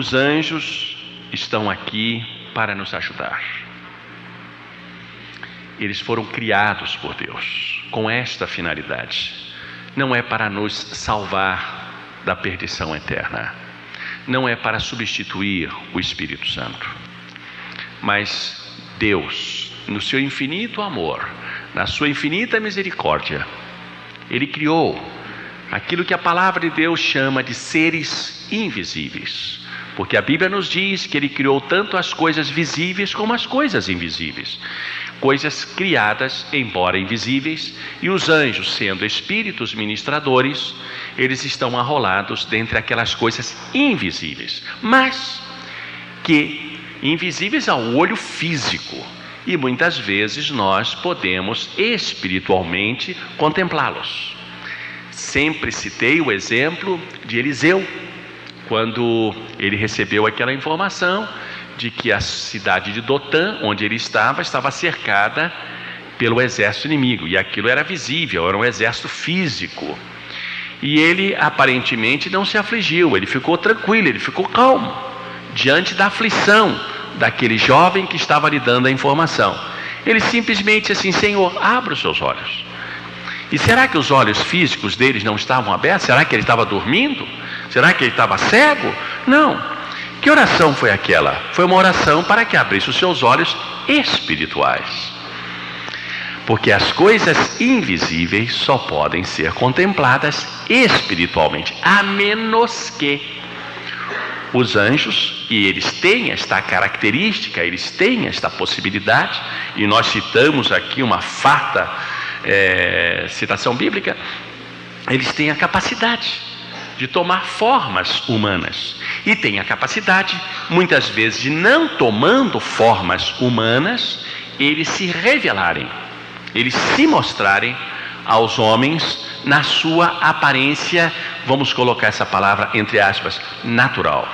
Os anjos estão aqui para nos ajudar. Eles foram criados por Deus com esta finalidade. Não é para nos salvar da perdição eterna. Não é para substituir o Espírito Santo. Mas Deus, no seu infinito amor, na sua infinita misericórdia, Ele criou aquilo que a palavra de Deus chama de seres invisíveis. Porque a Bíblia nos diz que Ele criou tanto as coisas visíveis como as coisas invisíveis. Coisas criadas, embora invisíveis, e os anjos, sendo espíritos ministradores, eles estão arrolados dentre aquelas coisas invisíveis, mas que invisíveis ao olho físico, e muitas vezes nós podemos espiritualmente contemplá-los. Sempre citei o exemplo de Eliseu, quando ele recebeu aquela informação de que a cidade de Dotã, onde ele estava cercada pelo exército inimigo, e aquilo era visível, era um exército físico. E ele aparentemente não se afligiu, ele ficou tranquilo, ele ficou calmo, diante da aflição daquele jovem que estava lhe dando a informação. Ele simplesmente disse assim: Senhor, abra os seus olhos. E será que os olhos físicos deles não estavam abertos? Será que ele estava dormindo? Será que ele estava cego? Não. Que oração foi aquela? Foi uma oração para que abrisse os seus olhos espirituais. Porque as coisas invisíveis só podem ser contempladas espiritualmente, a menos que os anjos, e eles têm esta característica, eles têm esta possibilidade, e nós citamos aqui uma farta citação bíblica, eles têm a capacidade de tomar formas humanas, e têm a capacidade, muitas vezes, de não tomando formas humanas, eles se revelarem, eles se mostrarem aos homens na sua aparência, vamos colocar essa palavra entre aspas, natural.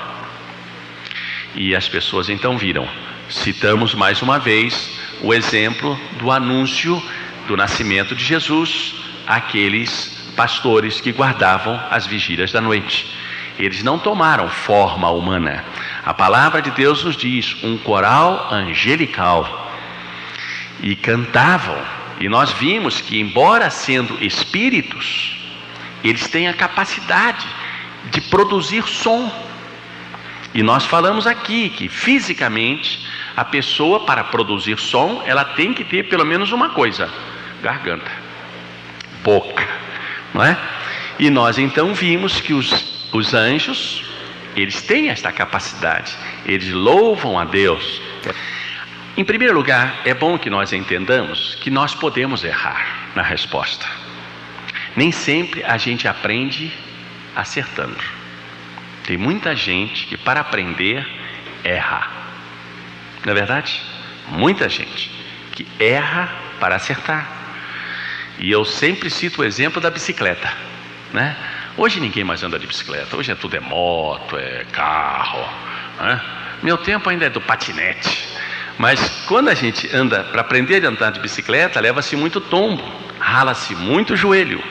E as pessoas então viram. Citamos mais uma vez o exemplo do anúncio do nascimento de Jesus àqueles pastores que guardavam as vigílias da noite. Eles não tomaram forma humana. A palavra de Deus nos diz, um coral angelical, e cantavam. E nós vimos que, embora sendo espíritos, eles têm a capacidade de produzir som. E nós falamos aqui que fisicamente a pessoa, para produzir som, ela tem que ter pelo menos uma coisa: garganta, boca, não é? E nós então vimos que os anjos, eles têm esta capacidade, eles louvam a Deus. Em primeiro lugar, é bom que nós entendamos que nós podemos errar na resposta. Nem sempre a gente aprende acertando. Tem muita gente que, para aprender, erra. Não é verdade? Muita gente que erra para acertar. E eu sempre cito o exemplo da bicicleta, né? Hoje ninguém mais anda de bicicleta, hoje tudo é moto, é carro, né? Meu tempo ainda é do patinete. Mas quando a gente anda, para aprender a andar de bicicleta, leva-se muito tombo, rala-se muito o joelho,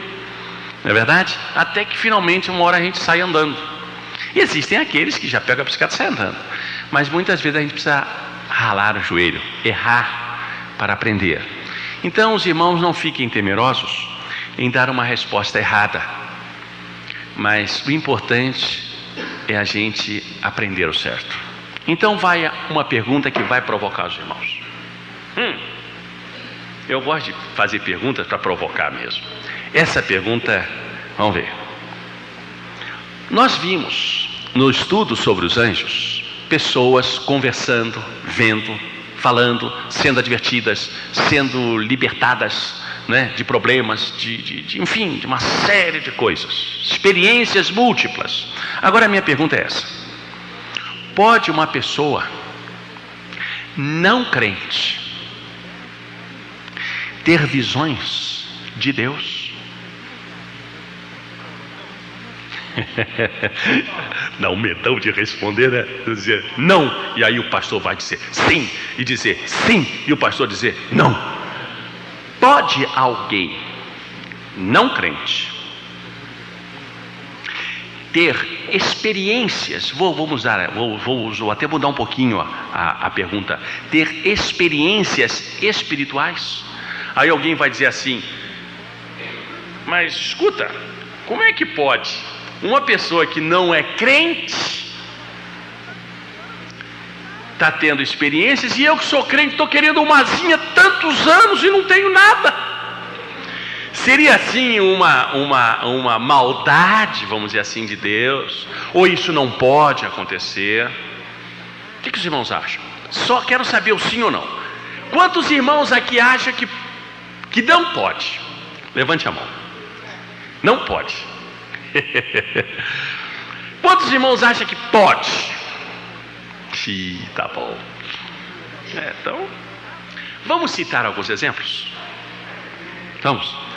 não é verdade? Até que finalmente uma hora a gente sai andando. E existem aqueles que já pegam a bicicleta e saem andando. Mas muitas vezes a gente precisa ralar o joelho, errar para aprender. Então os irmãos não fiquem temerosos em dar uma resposta errada. Mas o importante é a gente aprender o certo. Então vai uma pergunta que vai provocar os irmãos. Eu gosto de fazer perguntas para provocar mesmo. Essa pergunta, vamos ver. Nós vimos no estudo sobre os anjos, pessoas conversando, vendo, falando, sendo advertidas, sendo libertadas, né, de problemas, enfim, de uma série de coisas, experiências múltiplas. Agora a minha pergunta é essa: pode uma pessoa não crente ter visões de Deus? Dá um medão de responder, né? Dizer não, e aí o pastor vai dizer sim, e dizer sim, e o pastor dizer não. Pode alguém não crente ter experiências, vou até mudar um pouquinho a pergunta, ter experiências espirituais. Aí alguém vai dizer assim, mas escuta, como é que pode uma pessoa que não é crente está tendo experiências, e eu que sou crente estou querendo uma asinha tantos anos e não tenho nada? Seria assim uma maldade, vamos dizer assim, de Deus? Ou isso não pode acontecer? O que os irmãos acham? Só quero saber o sim ou não. Quantos irmãos aqui acham que não pode? Levante a mão. Não pode. Quantos irmãos acham que pode? Tá bom. Então, vamos citar alguns exemplos? Vamos.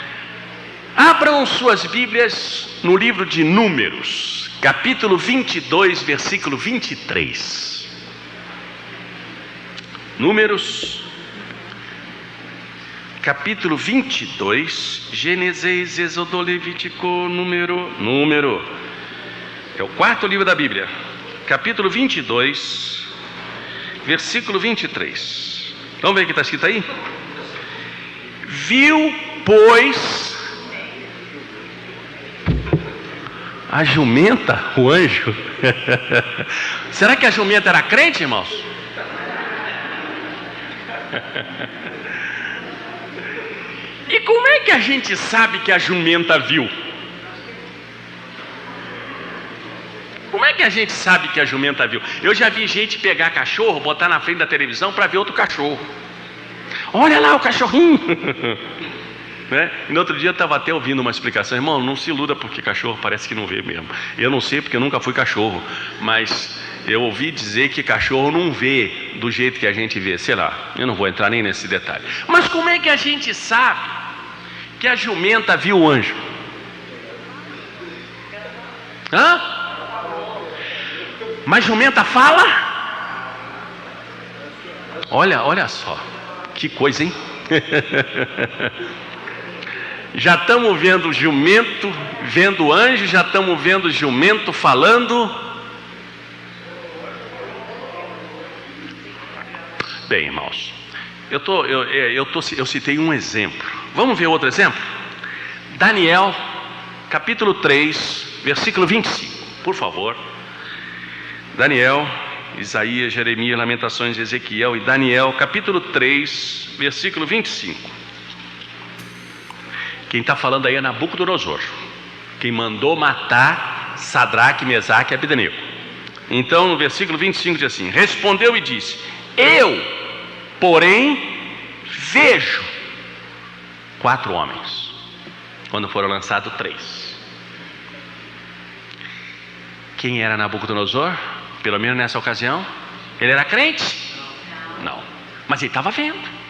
Abram suas Bíblias no livro de Números, capítulo 22, versículo 23. Números, capítulo 22, Gênesis, Êxodo, Levítico, Número. É o quarto livro da Bíblia. Capítulo 22, versículo 23. Vamos ver o que está escrito aí? Viu, pois, a jumenta, o anjo. Será que a jumenta era crente, irmãos? E como é que a gente sabe que a jumenta viu? Como é que a gente sabe que a jumenta viu? Eu já vi gente pegar cachorro, botar na frente da televisão para ver outro cachorro. Olha lá o cachorrinho. Né? E no outro dia eu estava até ouvindo uma explicação. Irmão, não se iluda porque cachorro parece que não vê mesmo. Eu não sei porque eu nunca fui cachorro, mas eu ouvi dizer que cachorro não vê do jeito que a gente vê. Sei lá, eu não vou entrar nem nesse detalhe. Mas como é que a gente sabe que a jumenta viu o anjo? Hã? Mas jumenta fala? Olha só, que coisa, hein? Já estamos vendo jumento, vendo anjo, já estamos vendo jumento falando. Bem, irmãos, eu citei um exemplo. Vamos ver outro exemplo? Daniel, capítulo 3, versículo 25, por favor. Daniel, Isaías, Jeremias, Lamentações, Ezequiel e Daniel, capítulo 3, versículo 25. Quem está falando aí é Nabucodonosor, quem mandou matar Sadraque, Mesaque e Abdenego. Então, no versículo 25 diz assim: respondeu e disse: eu, porém, vejo 4 homens, quando foram lançados 3. Quem era Nabucodonosor? Pelo menos nessa ocasião, ele era crente? Não, mas ele estava vendo.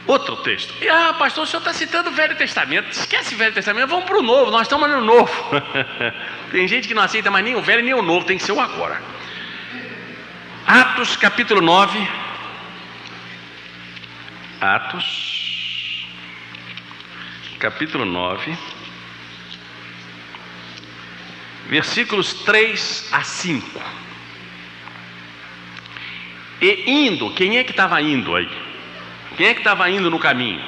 Outro texto. Pastor, o senhor está citando o Velho Testamento. Esquece o Velho Testamento, vamos para o Novo. Nós estamos no Novo. Tem gente que não aceita mais nem o Velho nem o Novo, tem que ser o agora. Atos capítulo 9. Atos capítulo 9, versículos 3 a 5. E indo, quem é que estava indo aí? Quem é que estava indo no caminho?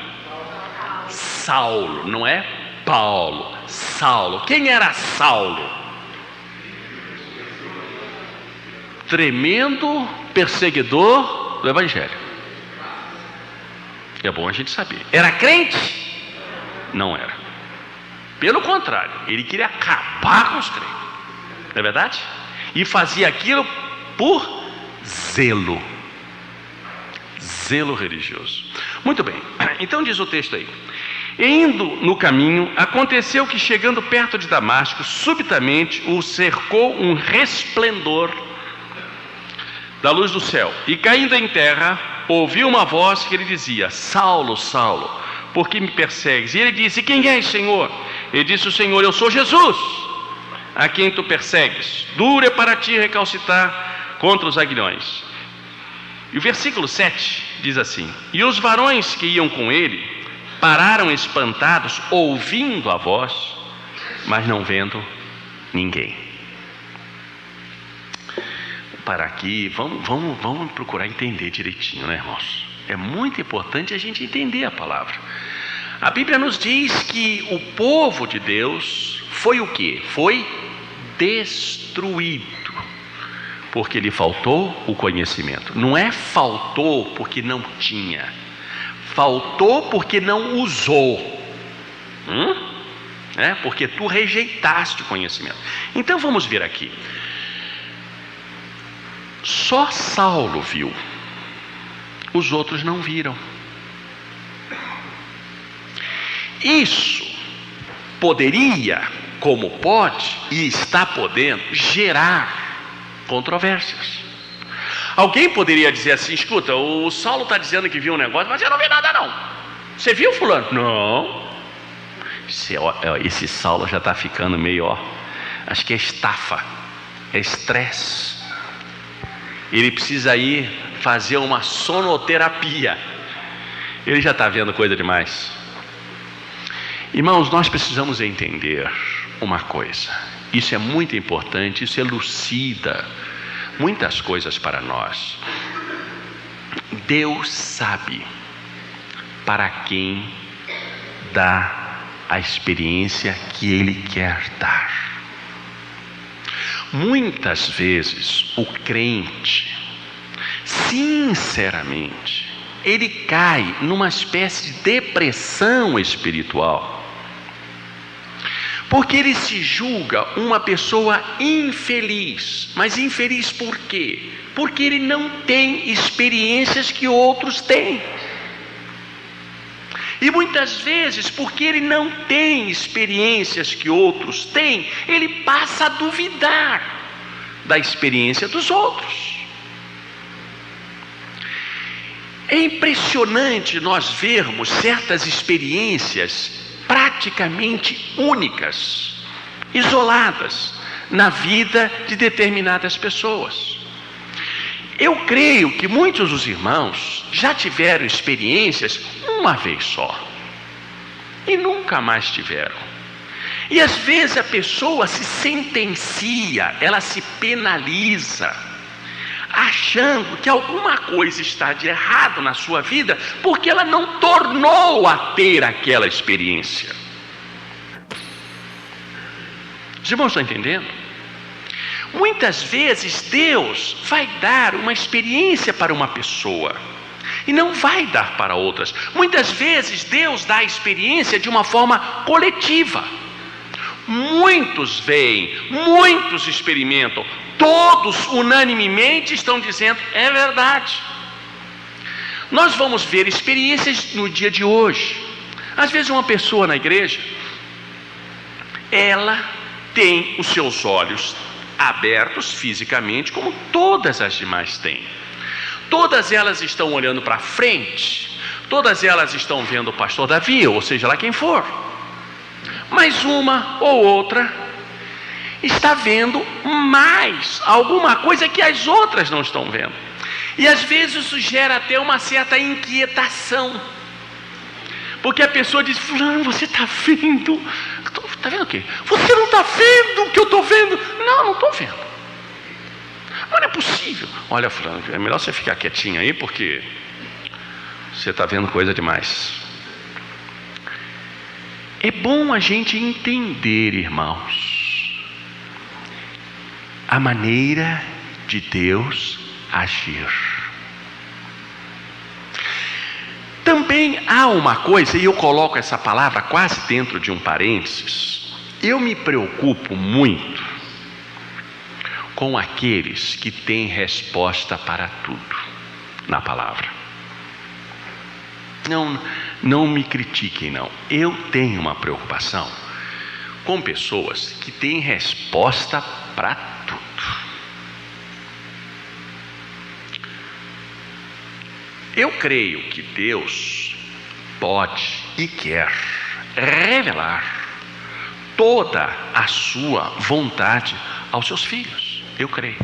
Saulo, não é Paulo. Saulo. Quem era Saulo? Tremendo perseguidor do Evangelho. É bom a gente saber. Era crente? Não era. Pelo contrário, ele queria acabar com os crentes. Não é verdade? E fazia aquilo por zelo. Zelo religioso. Muito bem, então diz o texto aí: e indo no caminho, aconteceu que chegando perto de Damasco, subitamente o cercou um resplendor da luz do céu, e caindo em terra, ouviu uma voz que lhe dizia: Saulo, Saulo, por que me persegues? E ele disse: quem és, Senhor? Ele disse: o Senhor, eu sou Jesus, a quem tu persegues. Duro é para ti recalcitrar contra os aguilhões. E o versículo 7 diz assim: e os varões que iam com ele pararam espantados, ouvindo a voz, mas não vendo ninguém. Vou parar aqui, vamos procurar entender direitinho, né, irmãos? É muito importante a gente entender a palavra. A Bíblia nos diz que o povo de Deus foi o quê? Foi destruído, porque lhe faltou o conhecimento. Não é faltou porque não tinha, faltou porque não usou. Porque tu rejeitaste o conhecimento. Então vamos ver aqui. Só Saulo viu, os outros não viram. Isso poderia, como pode e está podendo, gerar controvérsias. Alguém poderia dizer assim: escuta, o Saulo está dizendo que viu um negócio, mas eu não vi nada não. Você viu, fulano? Não. Esse Saulo já está ficando meio, acho que é estafa, é estresse. Ele precisa ir fazer uma sonoterapia. Ele já está vendo coisa demais. Irmãos, nós precisamos entender uma coisa. Isso é muito importante, isso elucida muitas coisas para nós. Deus sabe para quem dá a experiência que Ele quer dar. Muitas vezes o crente, sinceramente, ele cai numa espécie de depressão espiritual, porque ele se julga uma pessoa infeliz. Mas infeliz por quê? Porque ele não tem experiências que outros têm. E muitas vezes, porque ele não tem experiências que outros têm, ele passa a duvidar da experiência dos outros. É impressionante nós vermos certas experiências praticamente únicas, isoladas, na vida de determinadas pessoas. Eu creio que muitos dos irmãos já tiveram experiências uma vez só e nunca mais tiveram. E às vezes a pessoa se sentencia, ela se penaliza, achando que alguma coisa está de errado na sua vida, porque ela não tornou a ter aquela experiência. Os irmãos estão entendendo? Muitas vezes Deus vai dar uma experiência para uma pessoa e não vai dar para outras. Muitas vezes Deus dá a experiência de uma forma coletiva. Muitos veem, muitos experimentam, todos unanimemente estão dizendo: é verdade. Nós vamos ver experiências no dia de hoje. Às vezes uma pessoa na igreja, ela tem os seus olhos abertos fisicamente, como todas as demais têm. Todas elas estão olhando para frente, todas elas estão vendo o pastor Davi, ou seja lá quem for. Mas uma ou outra está vendo mais alguma coisa que as outras não estão vendo. E às vezes isso gera até uma certa inquietação, porque a pessoa diz: fulano, você está vendo? Está vendo o quê? Você não está vendo o que eu estou vendo? Não, não estou vendo. Mas não é possível. Olha, fulano, é melhor você ficar quietinho aí, porque você está vendo coisa demais. É bom a gente entender, irmãos, a maneira de Deus agir. Também há uma coisa, e eu coloco essa palavra quase dentro de um parênteses. Eu me preocupo muito com aqueles que têm resposta para tudo na palavra. Não me critiquem, não. Eu tenho uma preocupação com pessoas que têm resposta para tudo. Eu creio que Deus pode e quer revelar toda a sua vontade aos seus filhos. Eu creio.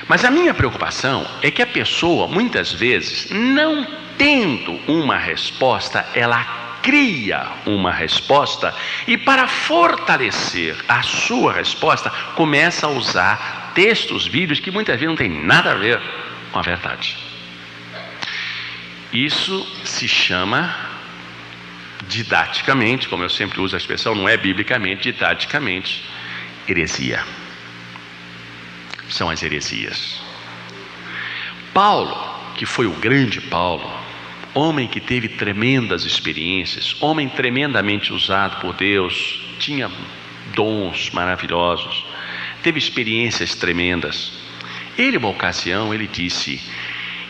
Mas a minha preocupação é que a pessoa, muitas vezes, não tendo uma resposta, ela cria uma resposta e, para fortalecer a sua resposta, começa a usar textos bíblicos que muitas vezes não tem nada a ver com a verdade. Isso se chama didaticamente, como eu sempre uso a expressão, não é biblicamente, didaticamente, heresia. São as heresias. Paulo, que foi o grande Paulo, homem que teve tremendas experiências, homem tremendamente usado por Deus, tinha dons maravilhosos, teve experiências tremendas. Ele, uma ocasião, ele disse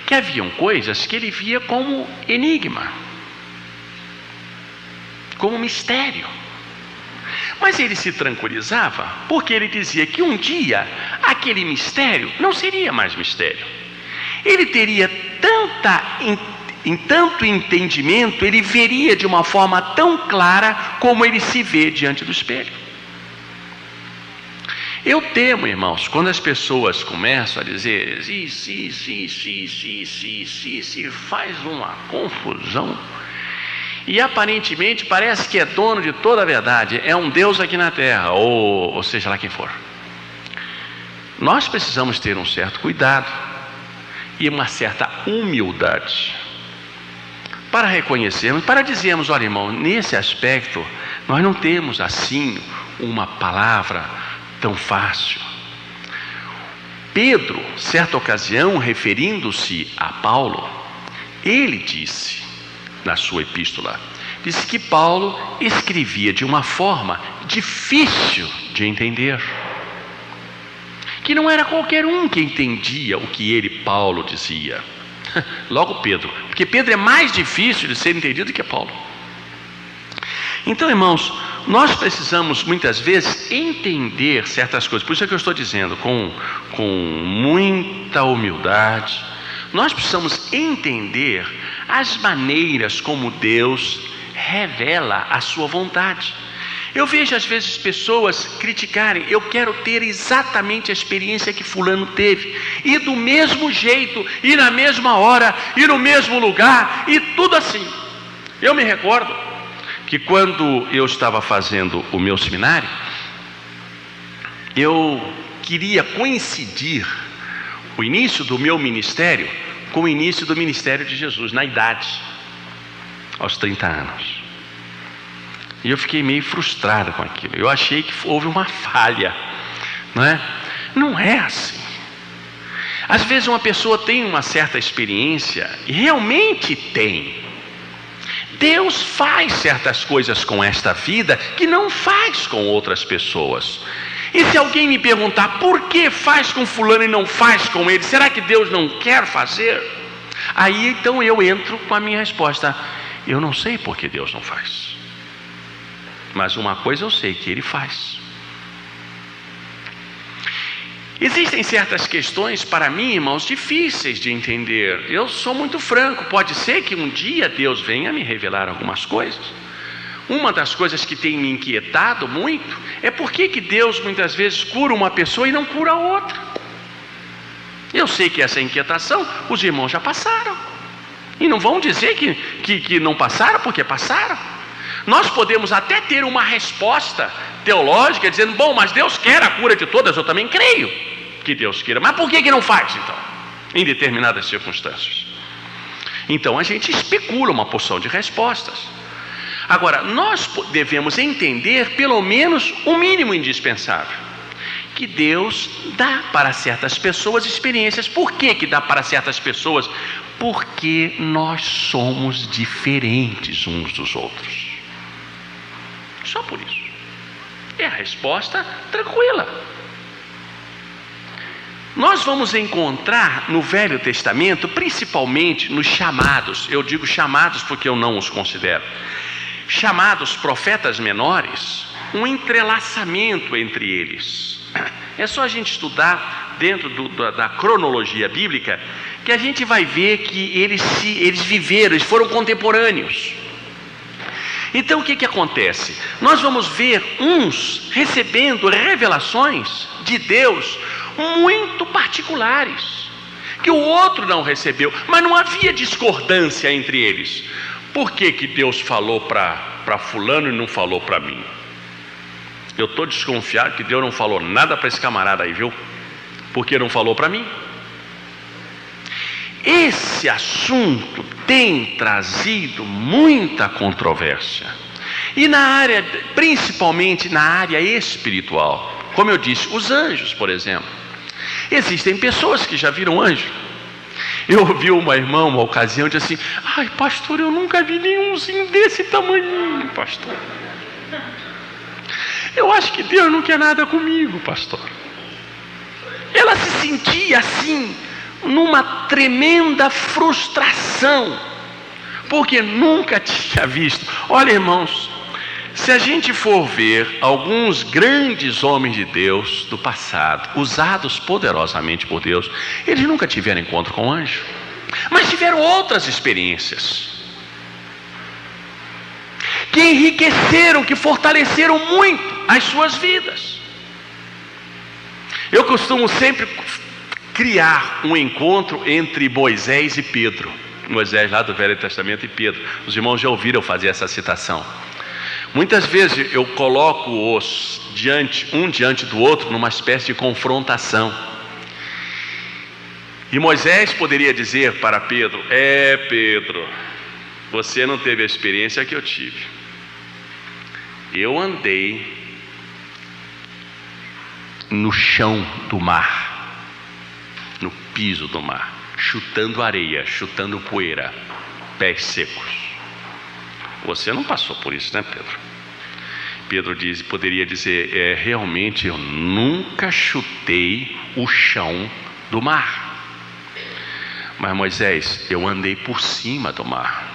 que haviam coisas que ele via como enigma, como mistério. Mas ele se tranquilizava, porque ele dizia que um dia aquele mistério não seria mais mistério. Ele teria tanto entendimento, ele veria de uma forma tão clara como ele se vê diante do espelho. Eu temo, irmãos, quando as pessoas começam a dizer se faz uma confusão, e aparentemente parece que é dono de toda a verdade, é um Deus aqui na terra, ou seja lá quem for. Nós precisamos ter um certo cuidado e uma certa humildade para reconhecermos, para dizermos: olha, irmão, nesse aspecto nós não temos assim uma palavra tão fácil. Pedro, certa ocasião, referindo-se a Paulo, ele disse na sua epístola, disse que Paulo escrevia de uma forma difícil de entender, que não era qualquer um que entendia o que ele, Paulo, dizia. Logo Pedro, porque Pedro é mais difícil de ser entendido do que Paulo. Então, irmãos, nós precisamos muitas vezes entender certas coisas. Por isso é que eu estou dizendo com muita humildade. Nós precisamos entender as maneiras como Deus revela a sua vontade. Eu vejo às vezes pessoas criticarem: eu quero ter exatamente a experiência que fulano teve, e do mesmo jeito, e na mesma hora, e no mesmo lugar, e tudo assim. Eu me recordo que quando eu estava fazendo o meu seminário, eu queria coincidir o início do meu ministério com o início do ministério de Jesus, na idade, aos 30 anos. E eu fiquei meio frustrado com aquilo. Eu achei que houve uma falha, não é? Não é assim. Às vezes uma pessoa tem uma certa experiência, e realmente tem. Deus faz certas coisas com esta vida que não faz com outras pessoas. E se alguém me perguntar por que faz com fulano e não faz com ele, será que Deus não quer fazer? Aí então eu entro com a minha resposta: eu não sei por que Deus não faz, mas uma coisa eu sei, que Ele faz. Existem certas questões para mim, irmãos, difíceis de entender. Eu sou muito franco, pode ser que um dia Deus venha me revelar algumas coisas. Uma das coisas que tem me inquietado muito é por que Deus muitas vezes cura uma pessoa e não cura a outra. Eu sei que essa inquietação os irmãos já passaram, e não vão dizer que não passaram, porque passaram. Nós podemos até ter uma resposta teológica dizendo: bom, mas Deus quer a cura de todas. Eu também creio que Deus queira, mas por que não faz então, em determinadas circunstâncias? Então a gente especula uma porção de respostas. Agora, nós devemos entender pelo menos o mínimo indispensável, que Deus dá para certas pessoas experiências. Por que dá para certas pessoas? Porque nós somos diferentes uns dos outros. Só por isso. É a resposta tranquila. Nós vamos encontrar no Velho Testamento, principalmente nos chamados, eu digo chamados porque eu não os considero, chamados profetas menores, um entrelaçamento entre eles. É só a gente estudar dentro da cronologia bíblica que a gente vai ver que eles viveram, eles foram contemporâneos. Então o que acontece? Nós vamos ver uns recebendo revelações de Deus muito particulares, que o outro não recebeu, mas não havia discordância entre eles. Por que Deus falou para fulano e não falou para mim? Eu estou desconfiado que Deus não falou nada para esse camarada aí, viu? Porque não falou para mim. Esse assunto tem trazido muita controvérsia. E na área, principalmente na área espiritual. Como eu disse, os anjos, por exemplo. Existem pessoas que já viram anjo. Eu ouvi uma irmã, uma ocasião, disse assim: ai, pastor, eu nunca vi nenhumzinho desse tamanho, pastor. Eu acho que Deus não quer nada comigo, pastor. Ela se sentia assim, numa tremenda frustração, porque nunca tinha visto. Olha, irmãos, se a gente for ver alguns grandes homens de Deus do passado, usados poderosamente por Deus, eles nunca tiveram encontro com anjo, mas tiveram outras experiências que enriqueceram, que fortaleceram muito as suas vidas. Eu costumo sempre criar um encontro entre Moisés e Pedro. Moisés lá do Velho Testamento e Pedro. Os irmãos já ouviram fazer essa citação. Muitas vezes eu coloco-os um diante do outro numa espécie de confrontação. E Moisés poderia dizer para Pedro: Pedro, você não teve a experiência que eu tive. Eu andei no chão do mar, no piso do mar, chutando areia, chutando poeira, pés secos. Você não passou por isso, né, Pedro? Pedro poderia dizer: realmente eu nunca chutei o chão do mar. Mas Moisés, eu andei por cima do mar.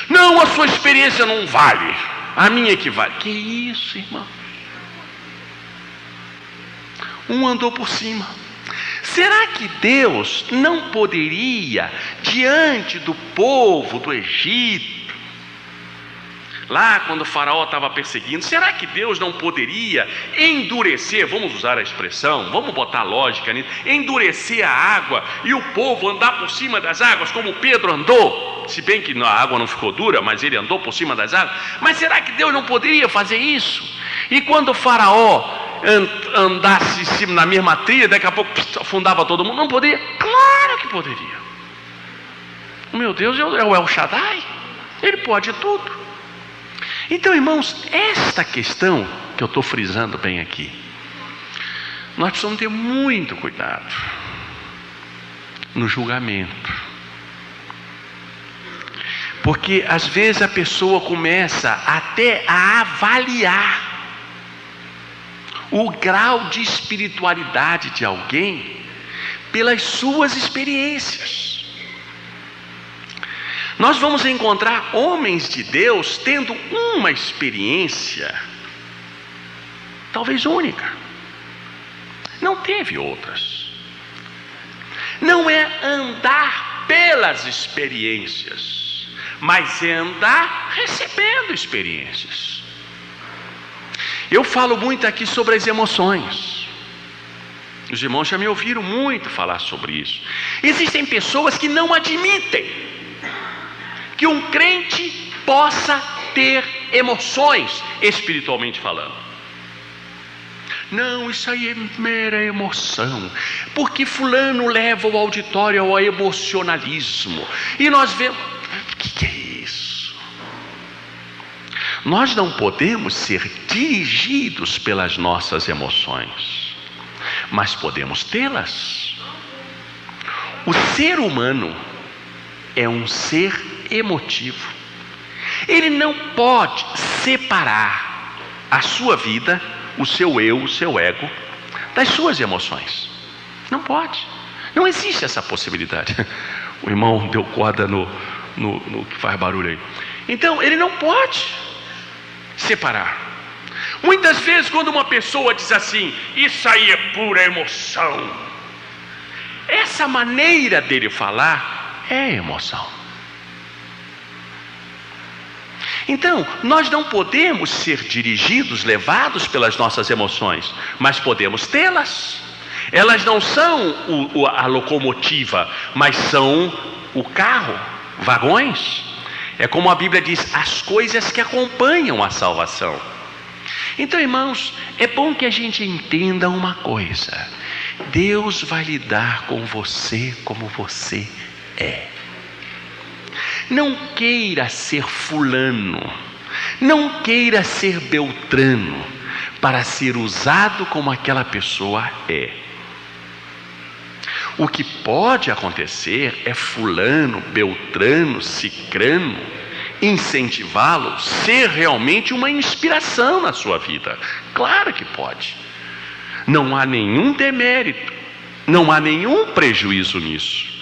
Não, a sua experiência não vale, a minha que vale. Que isso, irmão? Um andou por cima. Será que Deus não poderia, diante do povo do Egito, lá quando o faraó estava perseguindo, será que Deus não poderia endurecer, vamos usar a expressão, vamos botar lógica nisso, endurecer a água e o povo andar por cima das águas, como Pedro andou? Se bem que a água não ficou dura, mas ele andou por cima das águas. Mas será que Deus não poderia fazer isso? E quando o faraó andasse em cima na mesma trilha, daqui a pouco afundava todo mundo? Não poderia? Claro que poderia. O meu Deus é o El Shaddai, ele pode tudo. Então, irmãos, esta questão que eu estou frisando bem aqui, nós precisamos ter muito cuidado no julgamento, porque às vezes a pessoa começa até a avaliar o grau de espiritualidade de alguém pelas suas experiências. Nós vamos encontrar homens de Deus tendo uma experiência, talvez única, não teve outras. Não é andar pelas experiências, mas é andar recebendo experiências. Eu falo muito aqui sobre as emoções. Os irmãos já me ouviram muito falar sobre isso. Existem pessoas que não admitem que um crente possa ter emoções, espiritualmente falando. Não, isso aí é mera emoção, porque fulano leva o auditório ao emocionalismo. E nós vemos, o que é isso? Nós não podemos ser dirigidos pelas nossas emoções, mas podemos tê-las. O ser humano é um ser emotivo. Ele não pode separar a sua vida, o seu eu, o seu ego, das suas emoções. Não pode. Não existe essa possibilidade. O irmão deu corda no que faz barulho aí. Então, ele não pode separar. Muitas vezes quando uma pessoa diz assim: isso aí é pura emoção, essa maneira dele falar é emoção. Então, nós não podemos ser dirigidos, levados pelas nossas emoções, mas podemos tê-las. Elas não são a locomotiva, mas são o carro. vagões. É como a Bíblia diz, as coisas que acompanham a salvação. Então, irmãos, é bom que a gente entenda uma coisa: Deus vai lidar com você como você é. Não queira ser fulano, não queira ser beltrano para ser usado como aquela pessoa é. O que pode acontecer é fulano, beltrano, cicrano incentivá-lo, ser realmente uma inspiração na sua vida. Claro que pode. Não há nenhum demérito, não há nenhum prejuízo nisso.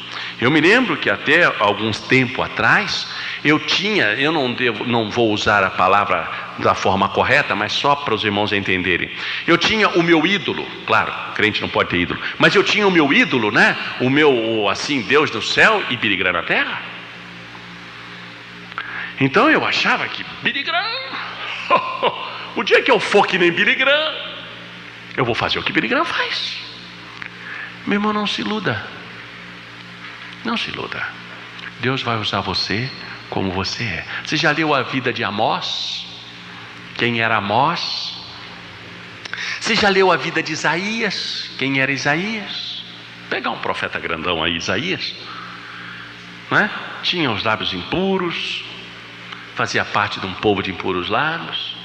Eu me lembro que até alguns tempo atrás, eu não vou usar a palavra da forma correta, mas só para os irmãos entenderem. Eu tinha o meu ídolo, claro, crente não pode ter ídolo, mas eu tinha o meu ídolo, né? O meu, assim, Deus do céu e Billy Graham na terra. Então eu achava que Billy Graham, o dia que eu for que nem Billy Graham, eu vou fazer o que Billy Graham faz. Meu irmão, não se iluda. Não se iluda. Deus vai usar você como você é. Você já leu a vida de Amós? Quem era Amós? Você já leu a vida de Isaías? Quem era Isaías? Pegar um profeta grandão aí, Isaías, né? Tinha os lábios impuros, fazia parte de um povo de impuros lábios,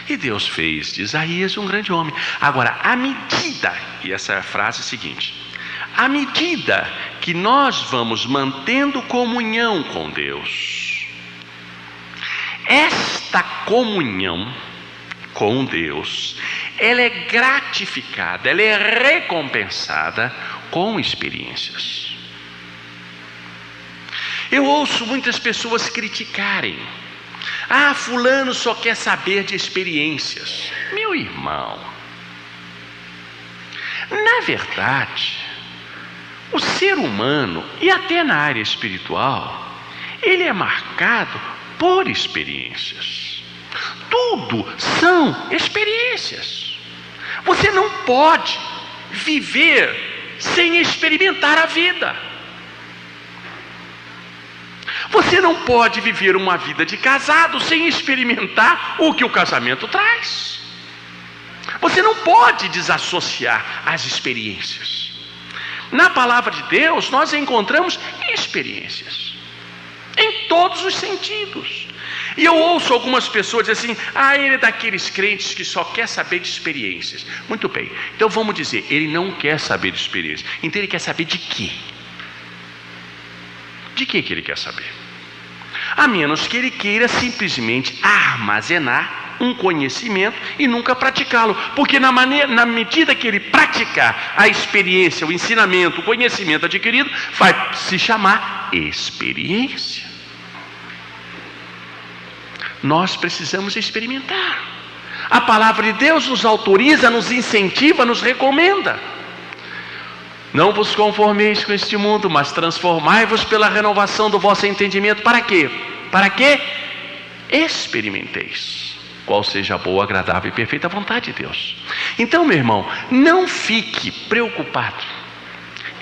e Deus fez de Isaías um grande homem. Agora, à medida, e essa é a frase seguinte: à medida que nós vamos mantendo comunhão com Deus, esta comunhão com Deus, ela é gratificada, ela é recompensada com experiências. Eu ouço muitas pessoas criticarem: ah, fulano só quer saber de experiências. Meu irmão, na verdade, o ser humano, e até na área espiritual, ele é marcado por experiências. Tudo são experiências. Você não pode viver sem experimentar a vida. Você não pode viver uma vida de casado sem experimentar o que o casamento traz. Você não pode desassociar as experiências. Na palavra de Deus, nós encontramos experiências em todos os sentidos. E eu ouço algumas pessoas dizer assim: ah, ele é daqueles crentes que só quer saber de experiências. Muito bem, então vamos dizer, ele não quer saber de experiências. Então ele quer saber de quê? De que ele quer saber? A menos que ele queira simplesmente armazenar um conhecimento e nunca praticá-lo, porque na medida que ele praticar a experiência, o ensinamento, o conhecimento adquirido, vai se chamar experiência. Nós precisamos experimentar. A palavra de Deus nos autoriza, nos incentiva, nos recomenda: não vos conformeis com este mundo, mas transformai-vos pela renovação do vosso entendimento. Para quê? Para que experimenteis qual seja a boa, agradável e perfeita vontade de Deus. Então, meu irmão, não fique preocupado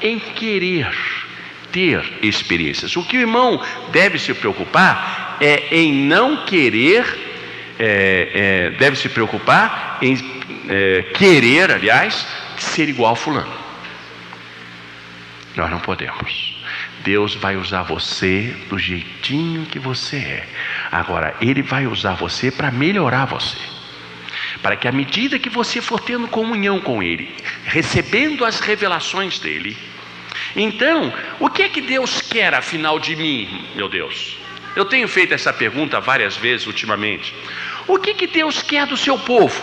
em querer ter experiências. O que o irmão deve se preocupar é em não querer, deve se preocupar em querer, aliás, ser igual a fulano. Nós não podemos. Deus vai usar você do jeitinho que você é. Agora, Ele vai usar você para melhorar você, para que à medida que você for tendo comunhão com Ele, recebendo as revelações dEle, então, o que é que Deus quer afinal de mim, meu Deus? Eu tenho feito essa pergunta várias vezes ultimamente. O que que Deus quer do seu povo?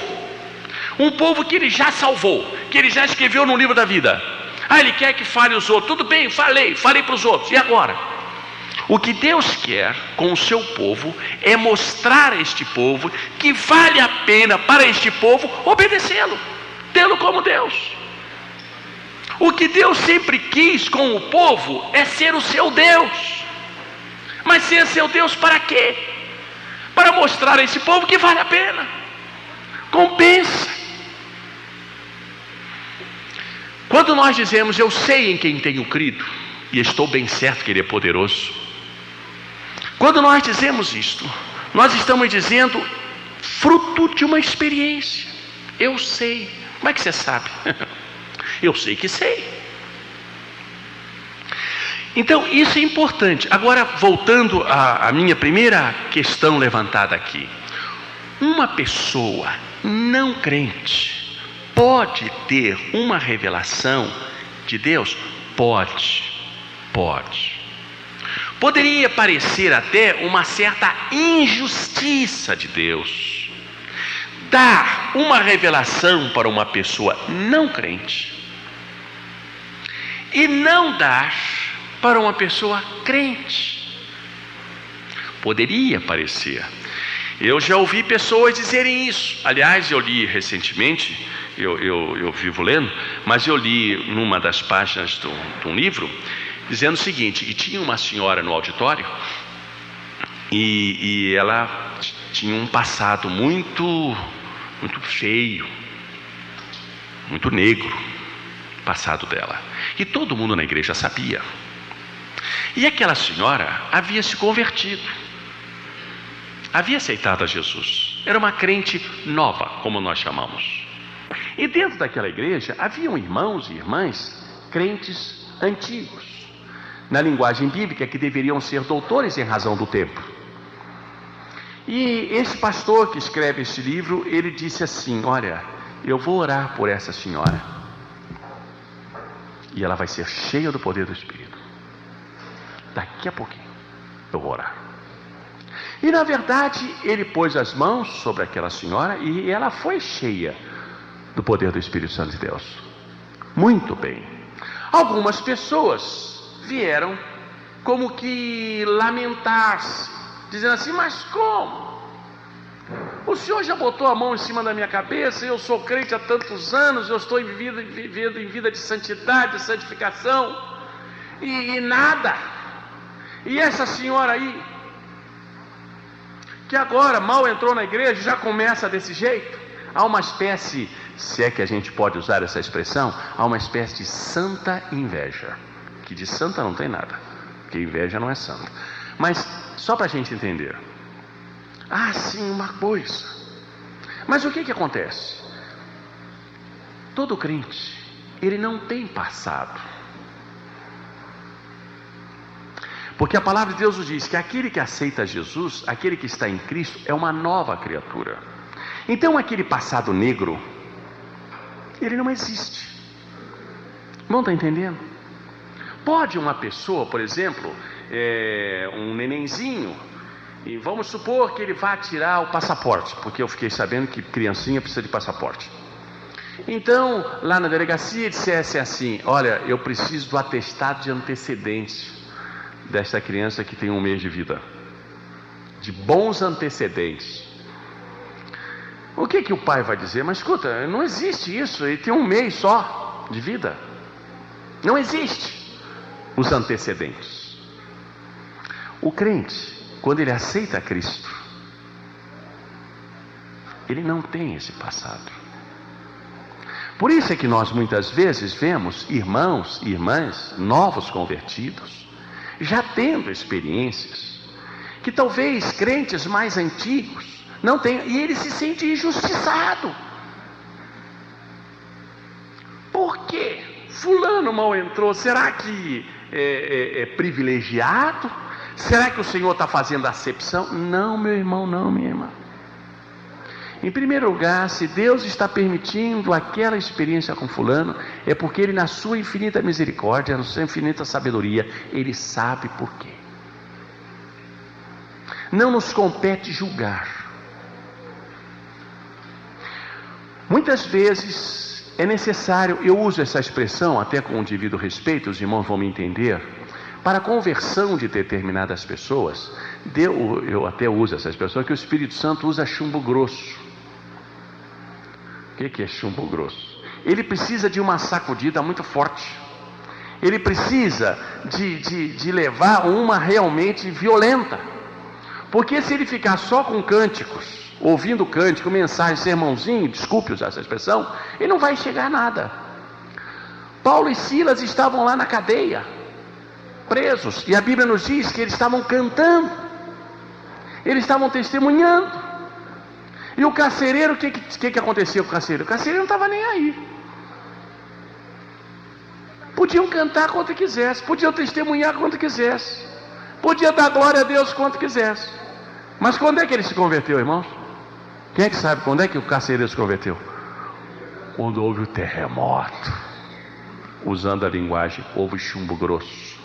Um povo que Ele já salvou, que Ele já escreveu no livro da vida. Ah, Ele quer que fale os outros. Tudo bem, falei para os outros. E agora? O que Deus quer com o seu povo é mostrar a este povo que vale a pena para este povo obedecê-lo, tê-lo como Deus. O que Deus sempre quis com o povo é ser o seu Deus. Mas ser seu Deus para quê? Para mostrar a esse povo que vale a pena. Compensa. Quando nós dizemos: eu sei em quem tenho crido, e estou bem certo que Ele é poderoso, Quando nós dizemos isto, nós estamos dizendo fruto de uma experiência. Eu sei. Como é que você sabe? Eu sei que sei. Então, isso é importante. Agora, voltando à minha primeira questão levantada aqui. Uma pessoa não crente pode ter uma revelação de Deus? Pode. Poderia parecer até uma certa injustiça de Deus dar uma revelação para uma pessoa não crente e não dar para uma pessoa crente. Poderia parecer. Eu já ouvi pessoas dizerem isso. Aliás, eu li recentemente, eu vivo lendo, mas eu li numa das páginas de um livro, dizendo o seguinte, que tinha uma senhora no auditório e ela tinha um passado muito feio, muito negro, passado dela. E todo mundo na igreja sabia. E aquela senhora havia se convertido, havia aceitado a Jesus, era uma crente nova, como nós chamamos. E dentro daquela igreja haviam irmãos e irmãs crentes antigos, na linguagem bíblica, que deveriam ser doutores em razão do tempo. E esse pastor que escreve este livro, ele disse assim: olha, eu vou orar por essa senhora e ela vai ser cheia do poder do Espírito. Daqui a pouquinho eu vou orar. E na verdade ele pôs as mãos sobre aquela senhora e ela foi cheia do poder do Espírito Santo de Deus. Muito bem. Algumas pessoas vieram como que lamentar-se, dizendo assim: mas como? O Senhor já botou a mão em cima da minha cabeça, eu sou crente há tantos anos, eu estou vivendo em vida de santidade, de santificação, e nada. E essa senhora aí, que agora mal entrou na igreja, já começa desse jeito. Há uma espécie, se é que a gente pode usar essa expressão, há uma espécie de santa inveja, que de santa não tem nada, porque inveja não é santa. Mas só para a gente entender, sim, uma coisa. Mas o que acontece? Todo crente, ele não tem passado. Porque a palavra de Deus nos diz que aquele que aceita Jesus, aquele que está em Cristo, é uma nova criatura. Então aquele passado negro, ele não existe. Não está entendendo? Pode uma pessoa, por exemplo, um nenenzinho, e vamos supor que ele vá tirar o passaporte, porque eu fiquei sabendo que criancinha precisa de passaporte. Então, lá na delegacia dissesse assim: olha, eu preciso do atestado de antecedentes desta criança que tem 1 mês de vida, de bons antecedentes. O que o pai vai dizer? Mas escuta, não existe isso, ele tem 1 mês só de vida. Não existe os antecedentes. O crente, quando ele aceita Cristo, ele não tem esse passado. Por isso é que nós muitas vezes vemos irmãos e irmãs novos convertidos, já tendo experiências que talvez crentes mais antigos não tenham, e ele se sente injustiçado. Por quê? Fulano mal entrou, será que é privilegiado? Será que o Senhor está fazendo acepção? Não, meu irmão, não, minha irmã. Em primeiro lugar, se Deus está permitindo aquela experiência com fulano, é porque Ele, na sua infinita misericórdia, na sua infinita sabedoria, Ele sabe por quê. Não nos compete julgar. Muitas vezes é necessário, eu uso essa expressão até com o devido respeito, os irmãos vão me entender, para a conversão de determinadas pessoas, eu até uso essa expressão, que o Espírito Santo usa chumbo grosso. O que é chumbo grosso? Ele precisa de uma sacudida muito forte. Ele precisa de levar uma realmente violenta. Porque se ele ficar só com cânticos, ouvindo cântico, mensagem, sermãozinho, desculpe usar essa expressão, ele não vai chegar a nada. Paulo e Silas estavam lá na cadeia, presos, e a Bíblia nos diz que eles estavam cantando. Eles estavam testemunhando. E o carcereiro, o que acontecia com o carcereiro? O carcereiro não estava nem aí. Podiam cantar quanto quisesse, podiam testemunhar quanto quisesse, podia dar glória a Deus quanto quisesse. Mas quando é que ele se converteu, irmãos? Quem é que sabe quando é que o carcereiro se converteu? Quando houve o terremoto. Usando a linguagem, houve chumbo grosso.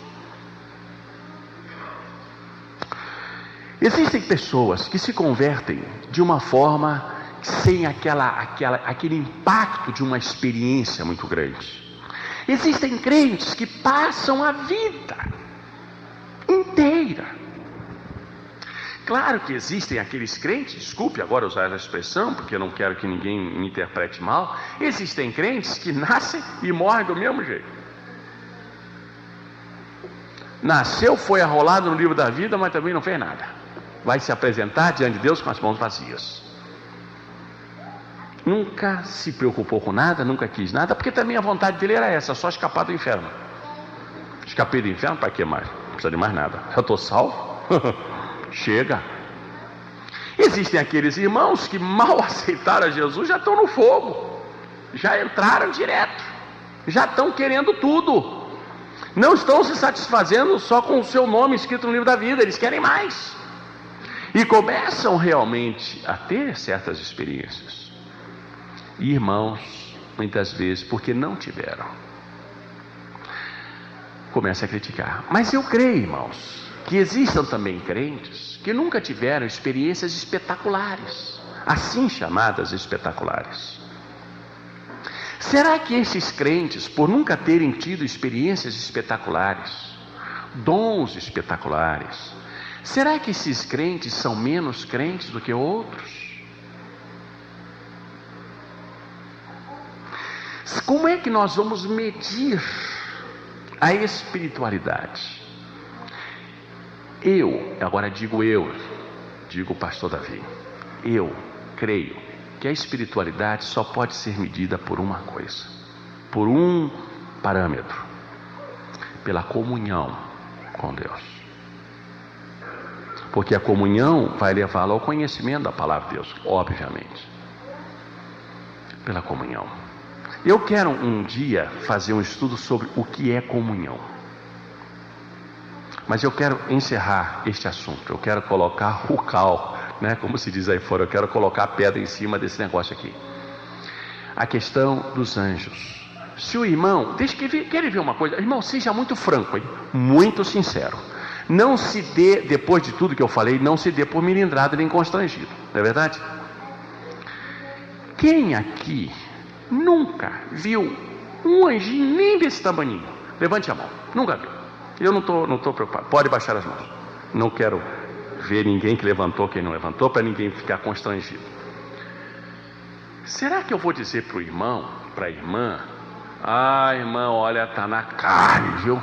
Existem pessoas que se convertem de uma forma sem aquele impacto de uma experiência muito grande. Existem crentes que passam a vida inteira. Claro que existem aqueles crentes, desculpe agora usar essa expressão, porque eu não quero que ninguém me interprete mal. Existem crentes que nascem e morrem do mesmo jeito. Nasceu, foi arrolado no livro da vida, mas também não fez nada. Vai se apresentar diante de Deus com as mãos vazias. Nunca se preocupou com nada, nunca quis nada, porque também a vontade dele era essa, só escapar do inferno. Escapei do inferno, para que mais? Não precisa de mais nada. Já estou salvo? Chega. Existem aqueles irmãos que mal aceitaram a Jesus, já estão no fogo, já entraram direto, já estão querendo tudo, não estão se satisfazendo só com o seu nome escrito no livro da vida, eles querem mais, e começam realmente a ter certas experiências. E irmãos, muitas vezes, porque não tiveram, começa a criticar. Mas eu creio, irmãos, que existam também crentes que nunca tiveram experiências espetaculares, assim chamadas espetaculares. Será que esses crentes, por nunca terem tido experiências espetaculares, dons espetaculares, será que esses crentes são menos crentes do que outros? Como é que nós vamos medir a espiritualidade? Agora digo o pastor Davi, eu creio que a espiritualidade só pode ser medida por uma coisa, por um parâmetro, pela comunhão com Deus. Porque a comunhão vai levá-lo ao conhecimento da palavra de Deus, obviamente. Pela comunhão. Eu quero um dia fazer um estudo sobre o que é comunhão. Mas eu quero encerrar este assunto. Eu quero colocar o cal, né? Como se diz aí fora, eu quero colocar a pedra em cima desse negócio aqui. A questão dos anjos. Se o irmão, quer ver uma coisa? Irmão, seja muito franco, hein? Muito sincero. Não se dê, depois de tudo que eu falei, não se dê por melindrado nem constrangido. Não é verdade? Quem aqui nunca viu um anjinho nem desse tamanhinho? Levante a mão. Nunca viu. Eu não estou preocupado. Pode baixar as mãos. Não quero ver ninguém que levantou, quem não levantou, para ninguém ficar constrangido. Será que eu vou dizer para o irmão, para a irmã, irmã, olha, está na carne, viu?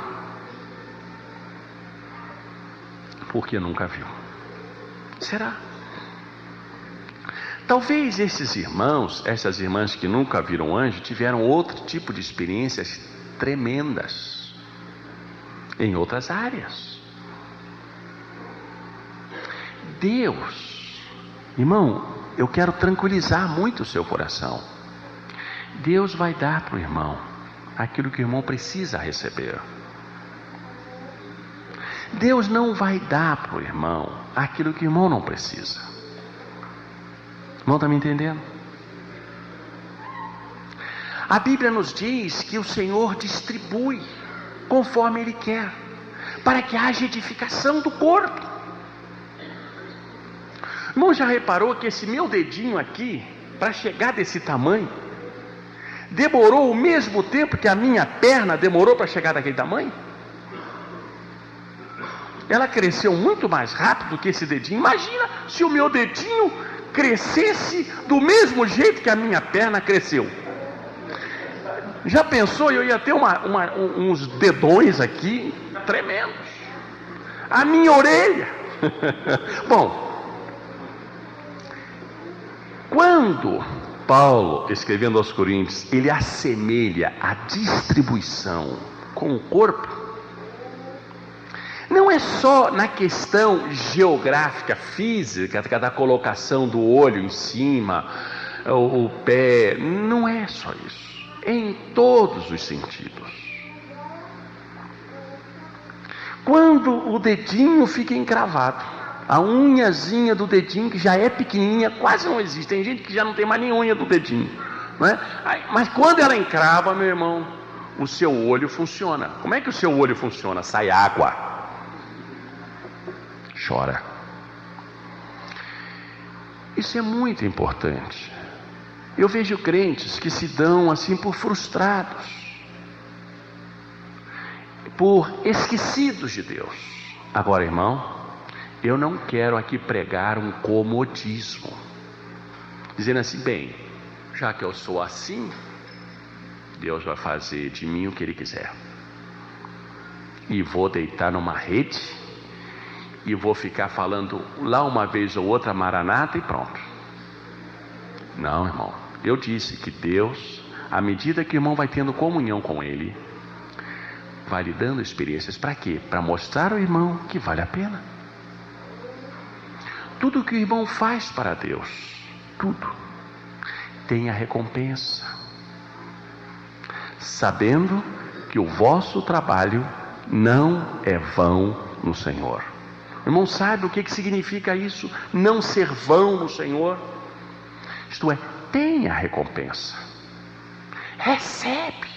Porque nunca viu. Será? Talvez esses irmãos, essas irmãs que nunca viram anjo, tiveram outro tipo de experiências tremendas em outras áreas. Deus, irmão, eu quero tranquilizar muito o seu coração. Deus vai dar para o irmão aquilo que o irmão precisa receber. Deus não vai dar para o irmão aquilo que o irmão não precisa. O irmão está me entendendo? A Bíblia nos diz que o Senhor distribui conforme Ele quer, para que haja edificação do corpo. O irmão já reparou que esse meu dedinho aqui, para chegar desse tamanho, demorou o mesmo tempo que a minha perna demorou para chegar daquele tamanho? Ela cresceu muito mais rápido do que esse dedinho. Imagina se o meu dedinho crescesse do mesmo jeito que a minha perna cresceu. Já pensou? Eu ia ter uns dedões aqui tremendos. A minha orelha. Bom, quando Paulo, escrevendo aos Coríntios, ele assemelha a distribuição com o corpo, não não é só na questão geográfica, física, da colocação do olho em cima, o pé, não é só isso. É em todos os sentidos. Quando o dedinho fica encravado, a unhazinha do dedinho, que já é pequenininha, quase não existe. Tem gente que já não tem mais nem unha do dedinho, não é? Mas quando ela encrava, meu irmão, o seu olho funciona. Como é que o seu olho funciona? Sai água. Chora. Isso é muito importante. Eu vejo crentes que se dão assim por frustrados, por esquecidos de Deus. Agora, irmão, eu não quero aqui pregar um comodismo, dizendo assim, bem, já que eu sou assim, Deus vai fazer de mim o que Ele quiser, e vou deitar numa rede, e vou ficar falando lá uma vez ou outra maranata e pronto. Não, irmão, eu disse que Deus, à medida que o irmão vai tendo comunhão com Ele, vai lhe dando experiências. Para quê? Para mostrar ao irmão que vale a pena. Tudo que o irmão faz para Deus, tudo, tem a recompensa, sabendo que o vosso trabalho não é vão no Senhor. O irmão sabe o que significa isso? Não ser vão no Senhor. Isto é, tem a recompensa, recebe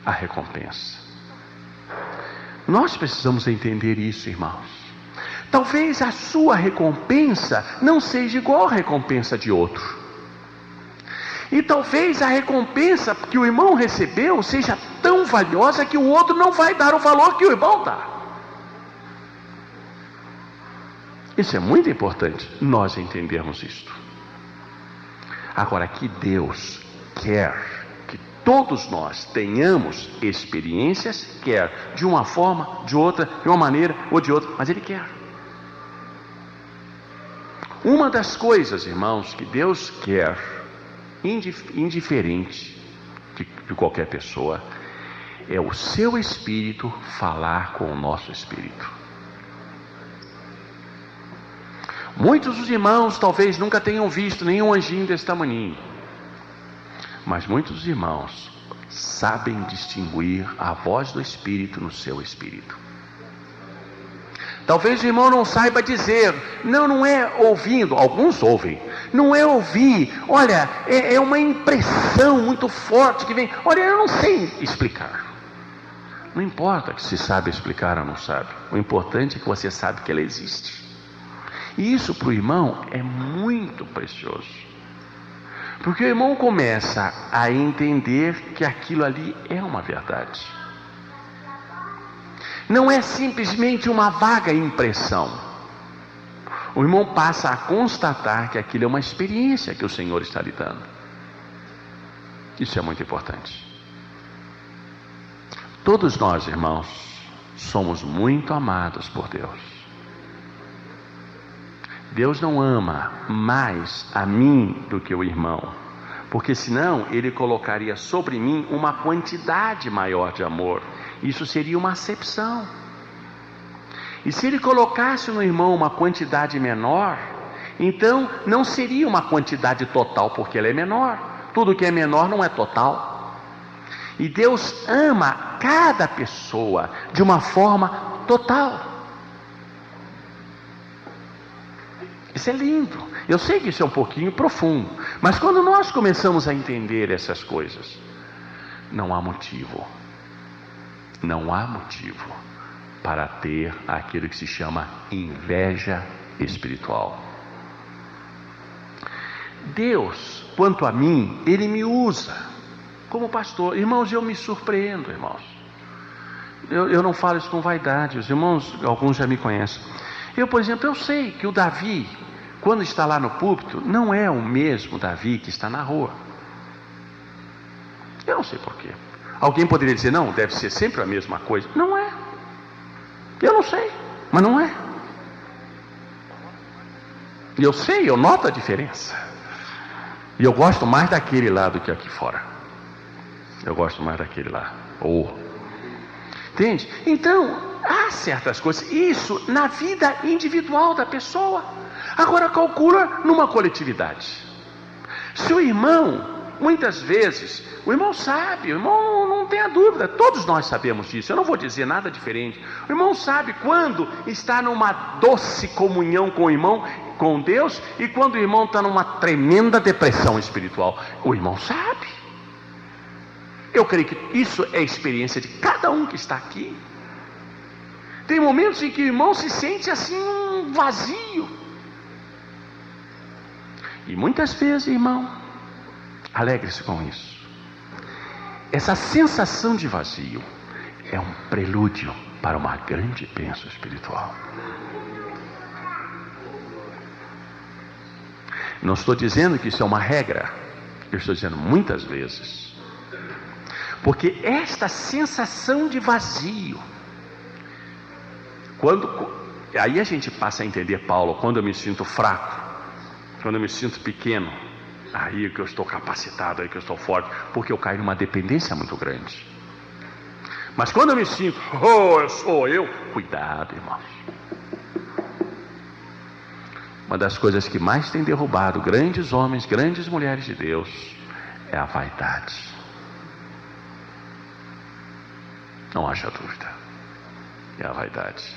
a recompensa. Nós precisamos entender isso, irmãos. Talvez a sua recompensa não seja igual à recompensa de outro. E talvez a recompensa que o irmão recebeu seja tão valiosa que o outro não vai dar o valor que o irmão dá. Isso é muito importante, nós entendermos isto. Agora, que Deus quer que todos nós tenhamos experiências, quer de uma forma, de outra, de uma maneira ou de outra, mas Ele quer. Uma das coisas, irmãos, que Deus quer, indiferente de qualquer pessoa, é o seu espírito falar com o nosso espírito. Muitos dos irmãos talvez nunca tenham visto nenhum anjinho desse tamaninho, mas muitos dos irmãos sabem distinguir a voz do Espírito no seu espírito. Talvez o irmão não saiba dizer, não é ouvindo, alguns ouvem, não é ouvir, olha, é uma impressão muito forte que vem, olha, eu não sei explicar. Não importa que se sabe explicar ou não sabe, o importante é que você sabe que ela existe. E isso para o irmão é muito precioso, porque o irmão começa a entender que aquilo ali é uma verdade. Não é simplesmente uma vaga impressão. O irmão passa a constatar que aquilo é uma experiência que o Senhor está lhe dando. Isso é muito importante. Todos nós, irmãos, somos muito amados por Deus. Deus não ama mais a mim do que o irmão, porque senão Ele colocaria sobre mim uma quantidade maior de amor. Isso seria uma acepção. E se Ele colocasse no irmão uma quantidade menor, então não seria uma quantidade total, porque ela é menor. Tudo que é menor não é total. E Deus ama cada pessoa de uma forma total. Isso é lindo. Eu sei que isso é um pouquinho profundo, mas quando nós começamos a entender essas coisas, não há motivo para ter aquilo que se chama inveja espiritual. Deus, quanto a mim, Ele me usa como pastor. Irmãos, eu me surpreendo, irmãos. Eu não falo isso com vaidade. Os irmãos, alguns já me conhecem. Eu, por exemplo, eu sei que o Davi, quando está lá no púlpito, não é o mesmo Davi que está na rua. Eu não sei porquê. Alguém poderia dizer, não, deve ser sempre a mesma coisa. Não é. Eu não sei, mas não é. Eu sei, eu noto a diferença. E eu gosto mais daquele lá do que aqui fora. Eu gosto mais daquele lá. Entende? Então, há certas coisas, isso na vida individual da pessoa. Agora calcula numa coletividade. Se o irmão, muitas vezes, o irmão sabe, o irmão não tem a dúvida, todos nós sabemos disso, eu não vou dizer nada diferente. O irmão sabe quando está numa doce comunhão com o irmão, com Deus, e quando o irmão está numa tremenda depressão espiritual. O irmão sabe. Eu creio que isso é a experiência de cada um que está aqui. Tem momentos em que o irmão se sente assim um vazio. E muitas vezes, irmão, alegre-se com isso. Essa sensação de vazio é um prelúdio para uma grande bênção espiritual. Não estou dizendo que isso é uma regra, eu estou dizendo muitas vezes. Porque esta sensação de vazio, aí a gente passa a entender Paulo, quando eu me sinto fraco, quando eu me sinto pequeno, aí que eu estou capacitado, aí que eu estou forte, porque eu caio numa dependência muito grande. Mas quando eu me sinto, eu sou eu, cuidado, irmãos. Uma das coisas que mais tem derrubado grandes homens, grandes mulheres de Deus, é a vaidade. Não haja dúvida, é a vaidade.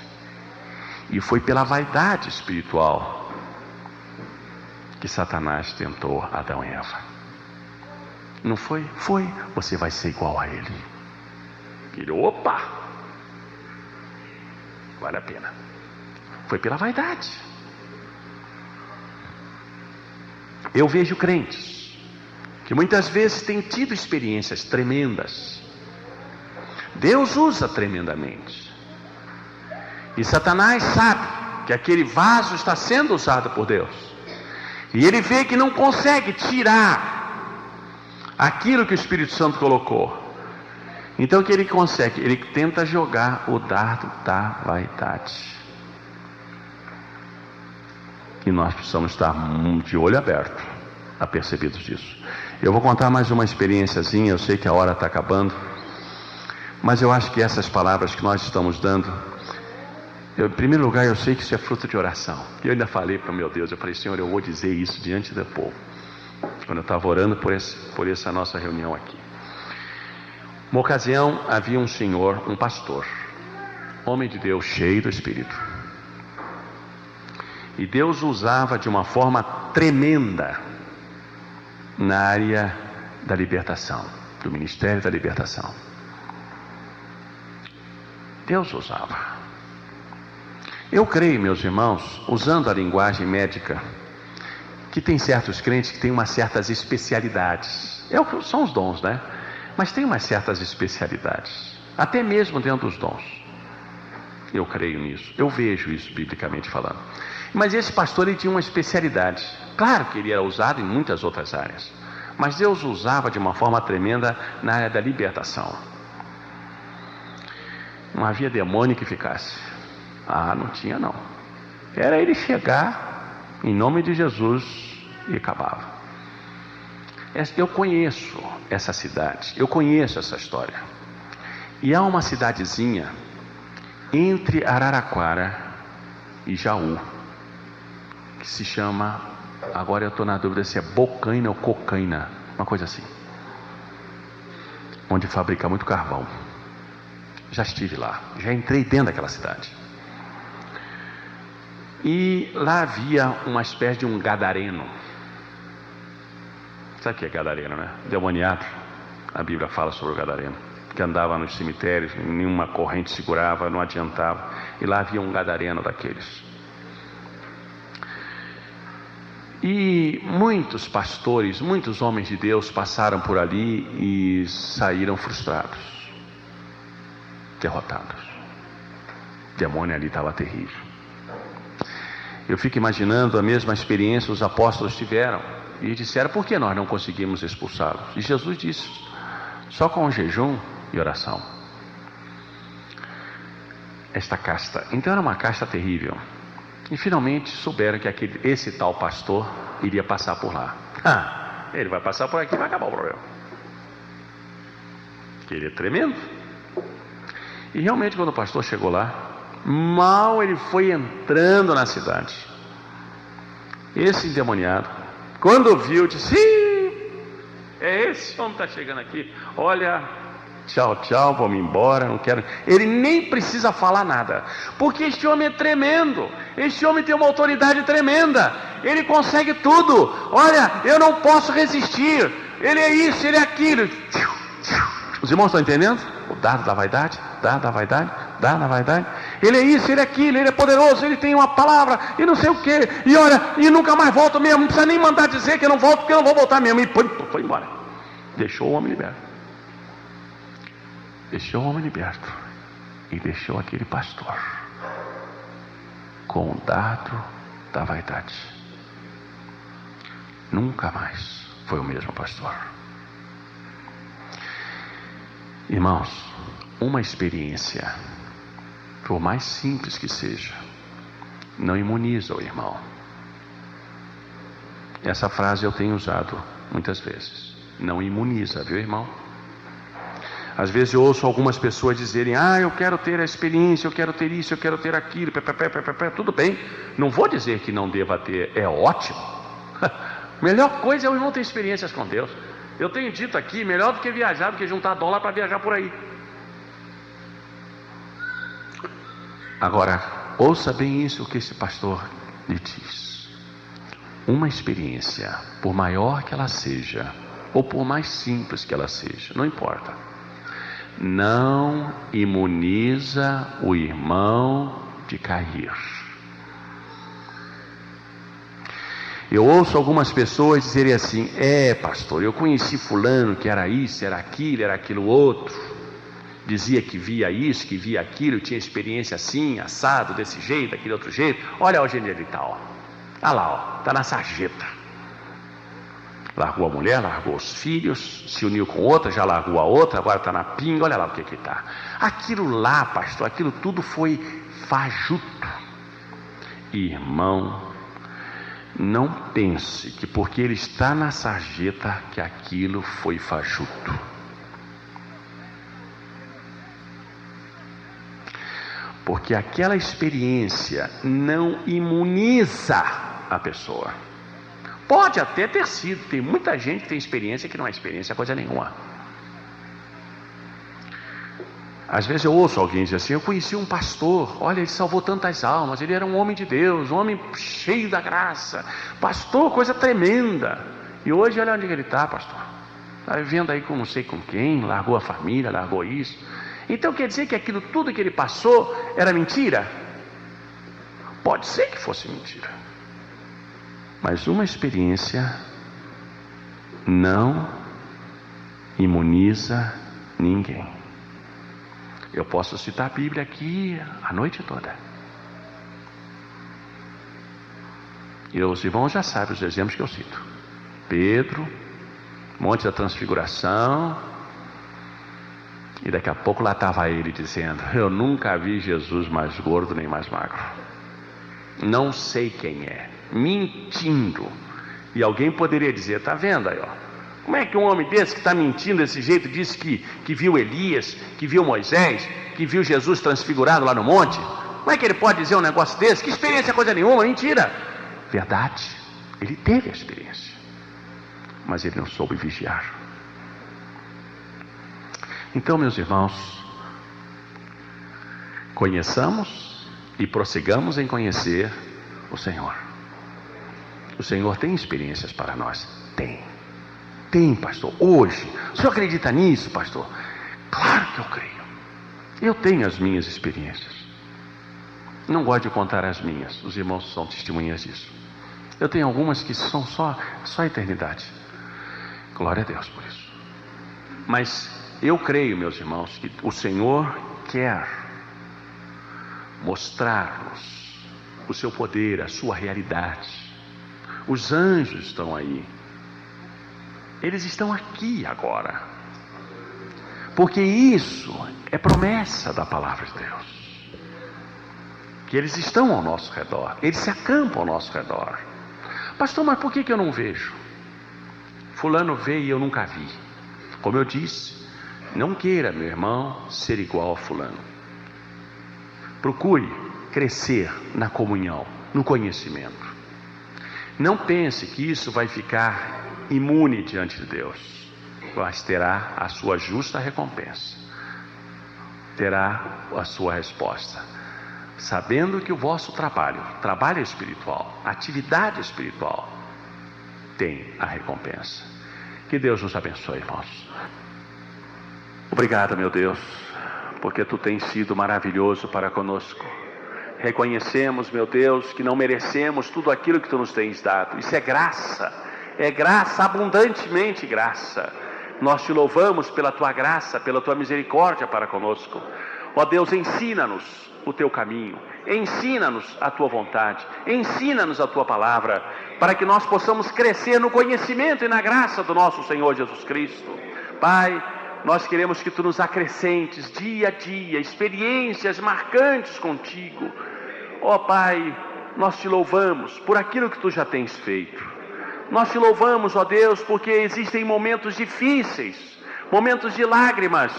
E foi pela vaidade espiritual que Satanás tentou Adão e Eva. Não foi? Foi. Você vai ser igual a ele. Ele, opa! Vale a pena. Foi pela vaidade. Eu vejo crentes que muitas vezes têm tido experiências tremendas. Deus usa tremendamente. E Satanás sabe que aquele vaso está sendo usado por Deus. E ele vê que não consegue tirar aquilo que o Espírito Santo colocou. Então o que ele consegue? Ele tenta jogar o dardo da vaidade. E nós precisamos estar de olho aberto a percebidos disso. Eu vou contar mais uma experiênciazinha, eu sei que a hora está acabando, mas eu acho que essas palavras que nós estamos dando, em primeiro lugar, eu sei que isso é fruto de oração. E eu ainda falei para o meu Deus, eu falei, Senhor, eu vou dizer isso diante do povo. Quando eu estava orando por essa nossa reunião aqui. Uma ocasião, havia um senhor, um pastor, homem de Deus, cheio do Espírito. E Deus usava de uma forma tremenda na área da libertação, do ministério da libertação. Deus usava. Eu creio, meus irmãos, usando a linguagem médica, que tem certos crentes que têm umas certas especialidades. São os dons, né? Mas tem umas certas especialidades, até mesmo dentro dos dons. Eu creio nisso, eu vejo isso biblicamente falando. Mas esse pastor, ele tinha uma especialidade. Claro que ele era usado em muitas outras áreas, mas Deus usava de uma forma tremenda na área da libertação. Não havia demônio que ficasse. Não tinha não. Era ele chegar em nome de Jesus e acabava. Eu conheço essa cidade, eu conheço essa história. E há uma cidadezinha entre Araraquara e Jaú, que se chama, agora eu estou na dúvida se é Bocaina ou Cocaina, uma coisa assim, onde fabrica muito carvão. Já estive lá, já entrei dentro daquela cidade. E lá havia uma espécie de um gadareno. Sabe o que é gadareno, né? Demoniado. A Bíblia fala sobre o gadareno, que andava nos cemitérios, nenhuma corrente segurava, não adiantava. E lá havia um gadareno daqueles. E muitos pastores, muitos homens de Deus passaram por ali e saíram frustrados, derrotados. O demônio ali estava terrível. Eu fico imaginando a mesma experiência os apóstolos tiveram. E disseram, por que nós não conseguimos expulsá-los? E Jesus disse, só com jejum e oração. Esta casta, então era uma casta terrível. E finalmente souberam que esse tal pastor iria passar por lá. Ele vai passar por aqui e vai acabar o problema. Que ele é tremendo. E realmente, quando o pastor chegou lá, mal ele foi entrando na cidade, esse endemoniado, quando viu, disse: é esse homem que está chegando aqui, olha, tchau, tchau, vamos embora, não quero. Ele nem precisa falar nada, porque este homem é tremendo, este homem tem uma autoridade tremenda, ele consegue tudo. Olha, eu não posso resistir, ele é isso, ele é aquilo. Os irmãos estão entendendo? O dado da vaidade, dado da vaidade, dado da vaidade. Ele é isso, ele é aquilo, ele é poderoso, ele tem uma palavra e não sei o que. E olha, e nunca mais volto mesmo, não precisa nem mandar dizer que eu não volto, porque eu não vou voltar mesmo. E foi embora. Deixou o homem liberto. Deixou o homem liberto. E deixou aquele pastor com o dado da vaidade. Nunca mais foi o mesmo pastor. Irmãos, uma experiência, por mais simples que seja, não imuniza o irmão. Essa frase eu tenho usado muitas vezes. Não imuniza, viu, irmão? Às vezes eu ouço algumas pessoas dizerem: eu quero ter a experiência, eu quero ter isso, eu quero ter aquilo, tudo bem, não vou dizer que não deva ter, é ótimo. Melhor coisa é o irmão ter experiências com Deus. Eu tenho dito aqui, melhor do que viajar, do que juntar dólar para viajar por aí. Agora, ouça bem isso que esse pastor lhe diz. Uma experiência, por maior que ela seja, ou por mais simples que ela seja, não importa, não imuniza o irmão de cair. Eu ouço algumas pessoas dizerem assim: pastor, eu conheci fulano que era isso, era aquilo outro, dizia que via isso, que via aquilo, tinha experiência assim, assado, desse jeito, daquele outro jeito. Olha hoje ele está, ó. Olha lá, ó, está na sarjeta. Largou a mulher, largou os filhos, se uniu com outra, já largou a outra, agora está na pinga, olha lá o que está. Aquilo lá, pastor, aquilo tudo foi fajuto. Irmão, não pense que porque ele está na sarjeta que aquilo foi fajuto. Porque aquela experiência não imuniza a pessoa. Pode até ter sido, tem muita gente que tem experiência que não é experiência coisa nenhuma. Às vezes eu ouço alguém dizer assim: eu conheci um pastor, olha, ele salvou tantas almas, ele era um homem de Deus, um homem cheio da graça, pastor, coisa tremenda. E hoje olha onde ele está, pastor. Está vivendo aí com não sei com quem, largou a família, largou isso. Então quer dizer que aquilo tudo que ele passou era mentira? Pode ser que fosse mentira, mas uma experiência não imuniza ninguém. Eu posso citar a Bíblia aqui a noite toda, e os irmãos já sabem os exemplos que eu cito: Pedro, Monte da Transfiguração, e daqui a pouco lá estava ele dizendo: eu nunca vi Jesus mais gordo nem mais magro, não sei quem é, mentindo. E alguém poderia dizer: está vendo aí, ó, como é que um homem desse que está mentindo desse jeito disse que viu Elias, que viu Moisés, que viu Jesus transfigurado lá no monte? Como é que ele pode dizer um negócio desse? Que experiência coisa nenhuma, mentira. Verdade, ele teve a experiência, mas ele não soube vigiar. Então, meus irmãos, conheçamos e prossigamos em conhecer o Senhor. O Senhor tem experiências para nós? Tem, pastor. Hoje, o senhor acredita nisso, pastor? Claro que eu creio. Eu tenho as minhas experiências. Não gosto de contar as minhas, os irmãos são testemunhas disso. Eu tenho algumas que são só a eternidade. Glória a Deus por isso. Mas eu creio, meus irmãos, que o Senhor quer mostrar-nos o seu poder, a sua realidade. Os anjos estão aí. Eles estão aqui agora. Porque isso é promessa da palavra de Deus. Que eles estão ao nosso redor. Eles se acampam ao nosso redor. Pastor, mas por que eu não vejo? Fulano vê e eu nunca vi. Como eu disse, não queira, meu irmão, ser igual a fulano. Procure crescer na comunhão, no conhecimento. Não pense que isso vai ficar imune diante de Deus, mas terá a sua justa recompensa, terá a sua resposta, sabendo que o vosso trabalho espiritual, atividade espiritual, tem a recompensa. Que Deus nos abençoe, irmãos. Obrigado, meu Deus, porque Tu tens sido maravilhoso para conosco. Reconhecemos, meu Deus, que não merecemos tudo aquilo que Tu nos tens dado. Isso é graça, abundantemente graça. Nós Te louvamos pela Tua graça, pela Tua misericórdia para conosco. Ó Deus, ensina-nos o Teu caminho, ensina-nos a Tua vontade, ensina-nos a Tua palavra, para que nós possamos crescer no conhecimento e na graça do nosso Senhor Jesus Cristo. Pai, nós queremos que Tu nos acrescentes dia a dia experiências marcantes contigo. Ó Pai, nós Te louvamos por aquilo que Tu já tens feito. Nós Te louvamos, ó Deus, porque existem momentos difíceis, momentos de lágrimas,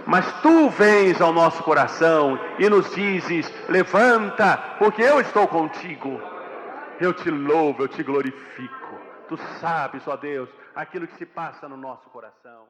mas Tu vens ao nosso coração e nos dizes: levanta, porque eu estou contigo. Eu Te louvo, eu Te glorifico. Tu sabes, ó Deus, aquilo que se passa no nosso coração.